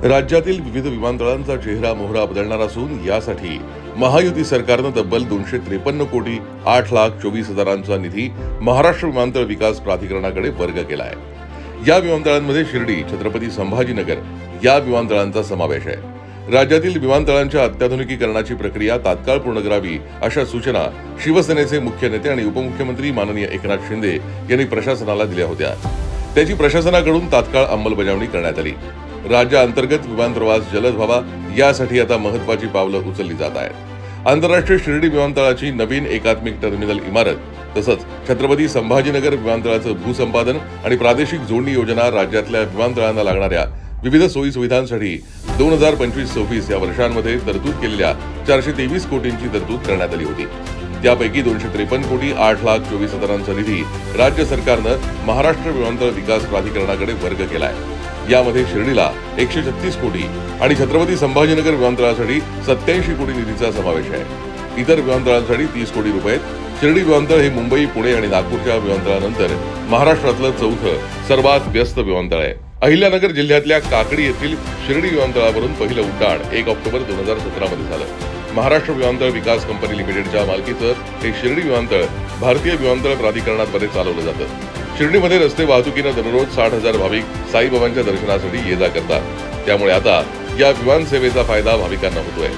राज्यातील विविध विमानतळांचा चेहरा मोहरा बदलणार असून यासाठी महायुती सरकारनं तब्बल 253 कोटी 8,24,000चा निधी महाराष्ट्र विमानतळ विकास प्राधिकरणाकडे वर्ग केला आहे। या विमानतळांमध्ये शिर्डी, छत्रपती संभाजीनगर या विमानतळांचा समावेश आहे। राज्यातील विमानतळांच्या अत्याधुनिकीकरणाची प्रक्रिया तात्काळ पूर्ण करावी अशा सूचना शिवसेनेचे मुख्य नेते आणि उपमुख्यमंत्री माननीय एकनाथ शिंदे यांनी प्रशासनाला दिल्या होत्या। त्याची प्रशासनाकडून तात्काळ अंमलबजावणी करण्यात आली। राज्याअंतर्गत विमान प्रवास जलद व्हावा यासाठी आता महत्त्वाची पावलं उचलली जात आहेत। आंतरराष्ट्रीय शिर्डी विमानतळाची नवीन एकात्मिक टर्मिनल इमारत तसंच छत्रपती संभाजीनगर विमानतळाचं भूसंपादन आणि प्रादेशिक जोडणी योजना राज्यातल्या विमानतळांना लागणाऱ्या विविध सोयी सुविधांसाठी 2025-26 या वर्षांमध्ये तरतूद केलेल्या 423 कोटींची तरतूद करण्यात आली होती। त्यापैकी 253 कोटी 8,24,000चा निधी राज्य सरकारनं महाराष्ट्र विमानतळ विकास प्राधिकरणाकडे वर्ग केलाय। यामध्ये शिर्डीला 136 कोटी आणि छत्रपती संभाजीनगर विमानतळासाठी 87 कोटी निधीचा समावेश आहे। इतर विमानतळांसाठी 30 कोटी रुपये। शिर्डी विमानतळ हे मुंबई, पुणे आणि नागपूरच्या विमानतळानंतर महाराष्ट्रातलं चौथं सर्वात व्यस्त विमानतळ आहे। अहिल्यानगर जिल्ह्यातल्या काकडी येथील शिर्डी विमानतळावरून पहिलं उड्डाण 1 ऑक्टोबर 2017 मध्ये झालं। महाराष्ट्र विमानतळ विकास कंपनी लिमिटेडच्या मालकीचं हे शिर्डी विमानतळ भारतीय विमानतळ प्राधिकरणाद्वारे चालवलं जातं। शिर्डीमध्ये रस्ते वाहतुकीनं दररोज 60,000 भाविक साईबाबांच्या दर्शनासाठी ये जा करतात। त्यामुळे आता या विमान सेवेचा फायदा भाविकांना होतोय।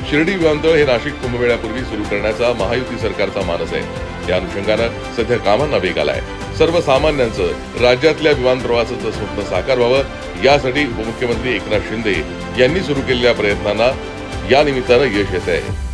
शिर्डी विमानतळ हे नाशिक कुंभमेळ्यापूर्वी सुरू करण्याचा महायुती सरकारचा मानस आहे। त्या अनुषंगानं सध्या कामांना वेग आलाय। सर्वसामान्यांचं राज्यातल्या विमान प्रवासाचं स्वप्न साकार व्हावं यासाठी उपमुख्यमंत्री एकनाथ शिंदे यांनी सुरू केलेल्या प्रयत्नांना या निमित्तानं यश येत आहे।